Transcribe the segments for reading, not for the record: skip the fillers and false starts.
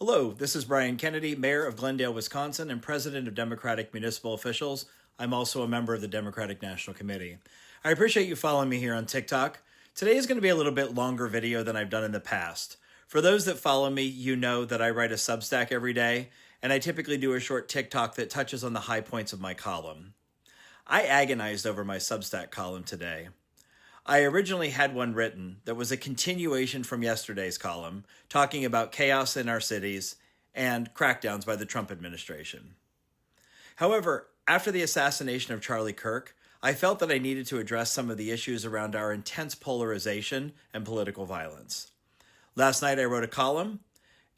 Hello, this is Brian Kennedy, Mayor of Glendale, Wisconsin, and President of Democratic Municipal Officials. I'm also a member of the Democratic National Committee. I appreciate you following me here on TikTok. Today is going to be a little bit longer video than I've done in the past. For those that follow me, you know that I write a Substack every day, and I typically do a short TikTok that touches on the high points of my column. I agonized over my Substack column today. I originally had one written that was a continuation from yesterday's column, talking about chaos in our cities and crackdowns by the Trump administration. However, after the assassination of Charlie Kirk, I felt that I needed to address some of the issues around our intense polarization and political violence. Last night I wrote a column,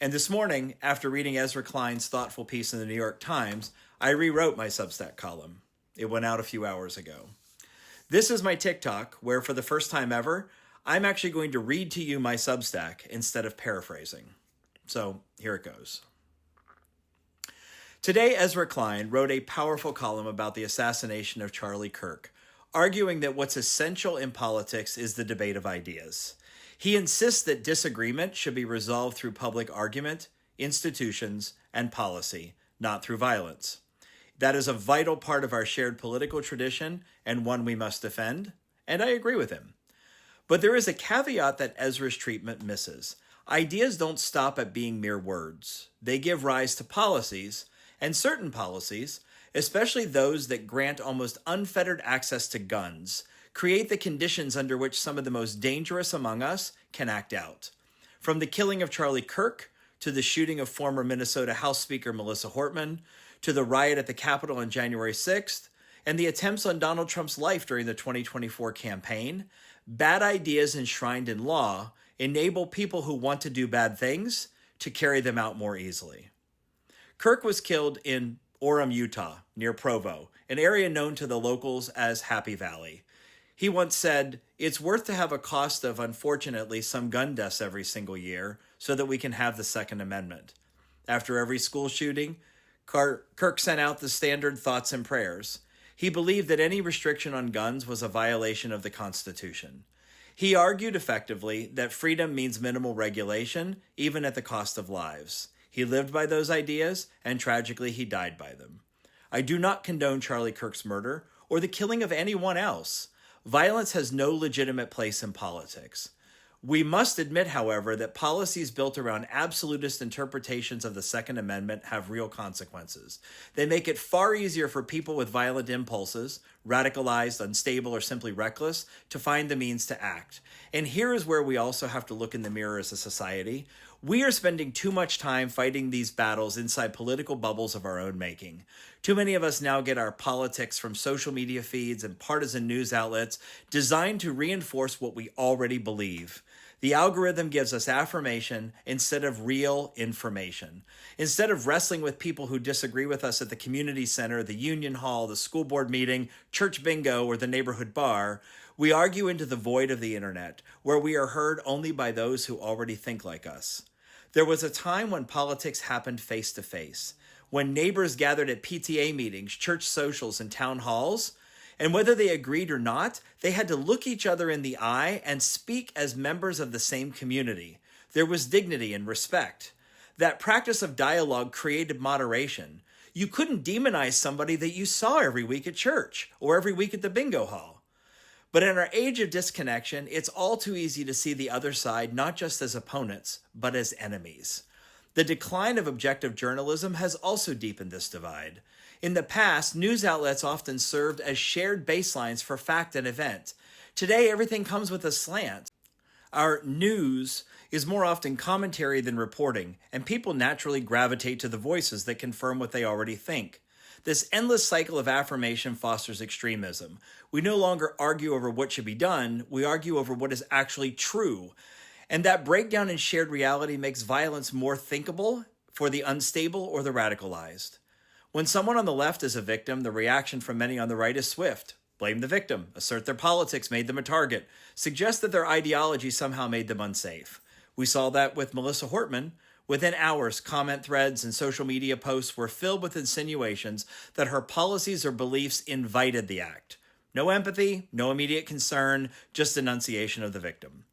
and this morning, after reading Ezra Klein's thoughtful piece in the New York Times, I rewrote my Substack column. It went out a few hours ago. This is my TikTok, where for the first time ever, I'm actually going to read to you my Substack instead of paraphrasing. So here it goes. Today, Ezra Klein wrote a powerful column about the assassination of Charlie Kirk, arguing that what's essential in politics is the debate of ideas. He insists that disagreement should be resolved through public argument, institutions, and policy, not through violence. That is a vital part of our shared political tradition and one we must defend, and I agree with him. But there is a caveat that Ezra's treatment misses. Ideas don't stop at being mere words. They give rise to policies, and certain policies, especially those that grant almost unfettered access to guns, create the conditions under which some of the most dangerous among us can act out. From the killing of Charlie Kirk, to the shooting of former Minnesota House Speaker Melissa Hortman, to the riot at the Capitol on January 6th, and the attempts on Donald Trump's life during the 2024 campaign, bad ideas enshrined in law enable people who want to do bad things to carry them out more easily. Kirk was killed in Orem, Utah, near Provo, an area known to the locals as Happy Valley. He once said, "It's worth to have a cost of, unfortunately, some gun deaths every single year so that we can have the Second Amendment." After every school shooting, Kirk sent out the standard thoughts and prayers. He believed that any restriction on guns was a violation of the Constitution. He argued effectively that freedom means minimal regulation, even at the cost of lives. He lived by those ideas, and tragically, he died by them. I do not condone Charlie Kirk's murder or the killing of anyone else. Violence has no legitimate place in politics. We must admit, however, that policies built around absolutist interpretations of the Second Amendment have real consequences. They make it far easier for people with violent impulses, radicalized, unstable, or simply reckless, to find the means to act. And here is where we also have to look in the mirror as a society. We are spending too much time fighting these battles inside political bubbles of our own making. Too many of us now get our politics from social media feeds and partisan news outlets designed to reinforce what we already believe. The algorithm gives us affirmation instead of real information. Instead of wrestling with people who disagree with us at the community center, the union hall, the school board meeting, church bingo, or the neighborhood bar, we argue into the void of the internet, where we are heard only by those who already think like us. There was a time when politics happened face to face, when neighbors gathered at PTA meetings, church socials, and town halls, and whether they agreed or not, they had to look each other in the eye and speak as members of the same community. There was dignity and respect. That practice of dialogue created moderation. You couldn't demonize somebody that you saw every week at church or every week at the bingo hall. But in our age of disconnection, it's all too easy to see the other side not just as opponents, but as enemies. The decline of objective journalism has also deepened this divide. In the past, news outlets often served as shared baselines for fact and event. Today, everything comes with a slant. Our news is more often commentary than reporting, and people naturally gravitate to the voices that confirm what they already think. This endless cycle of affirmation fosters extremism. We no longer argue over what should be done, we argue over what is actually true. And that breakdown in shared reality makes violence more thinkable for the unstable or the radicalized. When someone on the left is a victim, the reaction from many on the right is swift. Blame the victim, assert their politics made them a target, suggest that their ideology somehow made them unsafe. We saw that with Melissa Hortman. Within hours, comment threads and social media posts were filled with insinuations that her policies or beliefs invited the act. No empathy, no immediate concern, just denunciation of the victim.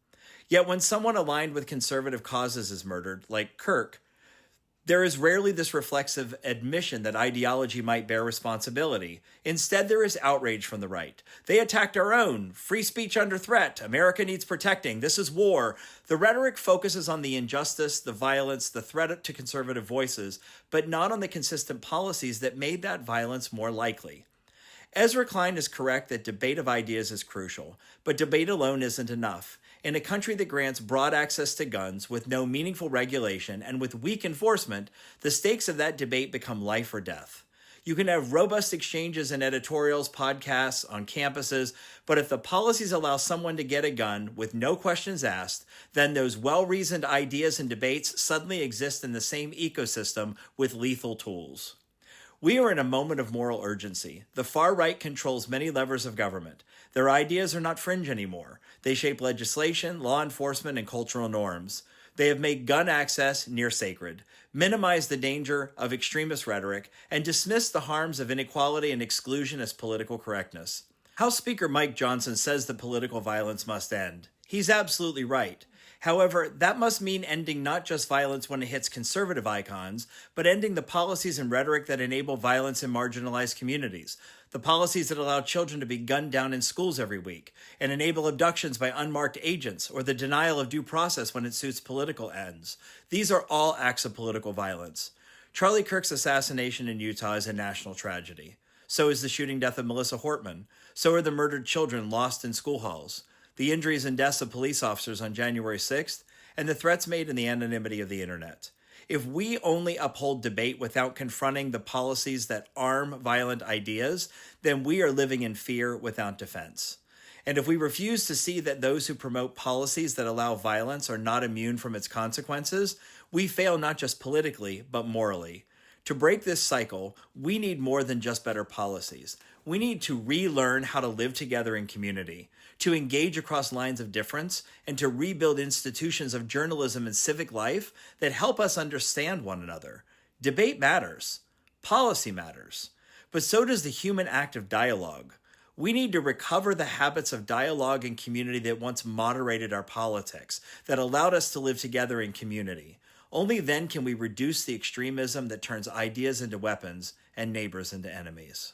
Yet when someone aligned with conservative causes is murdered, like Kirk, There is rarely this reflexive admission that ideology might bear responsibility. Instead, there is outrage from the right. They attacked our own. Free speech under threat. America needs protecting. This is war. The rhetoric focuses on the injustice, the violence, the threat to conservative voices, but not on the consistent policies that made that violence more likely. Ezra Klein is correct that debate of ideas is crucial, but debate alone isn't enough. In a country that grants broad access to guns with no meaningful regulation and with weak enforcement, the stakes of that debate become life or death. You can have robust exchanges in editorials, podcasts, on campuses, but if the policies allow someone to get a gun with no questions asked, then those well-reasoned ideas and debates suddenly exist in the same ecosystem with lethal tools. We are in a moment of moral urgency. The far right controls many levers of government. Their ideas are not fringe anymore. They shape legislation, law enforcement, and cultural norms. They have made gun access near sacred, minimized the danger of extremist rhetoric, and dismissed the harms of inequality and exclusion as political correctness. House Speaker Mike Johnson says that political violence must end. He's absolutely right. However, that must mean ending not just violence when it hits conservative icons, but ending the policies and rhetoric that enable violence in marginalized communities, the policies that allow children to be gunned down in schools every week, and enable abductions by unmarked agents, or the denial of due process when it suits political ends. These are all acts of political violence. Charlie Kirk's assassination in Utah is a national tragedy. So is the shooting death of Melissa Hortman. So are the murdered children lost in school halls, the injuries and deaths of police officers on January 6th, and the threats made in the anonymity of the internet. If we only uphold debate without confronting the policies that arm violent ideas, then we are living in fear without defense. And if we refuse to see that those who promote policies that allow violence are not immune from its consequences, we fail not just politically, but morally. To break this cycle, we need more than just better policies. We need to relearn how to live together in community, to engage across lines of difference, and to rebuild institutions of journalism and civic life that help us understand one another. Debate matters. Policy matters. But so does the human act of dialogue. We need to recover the habits of dialogue and community that once moderated our politics, that allowed us to live together in community. Only then can we reduce the extremism that turns ideas into weapons and neighbors into enemies.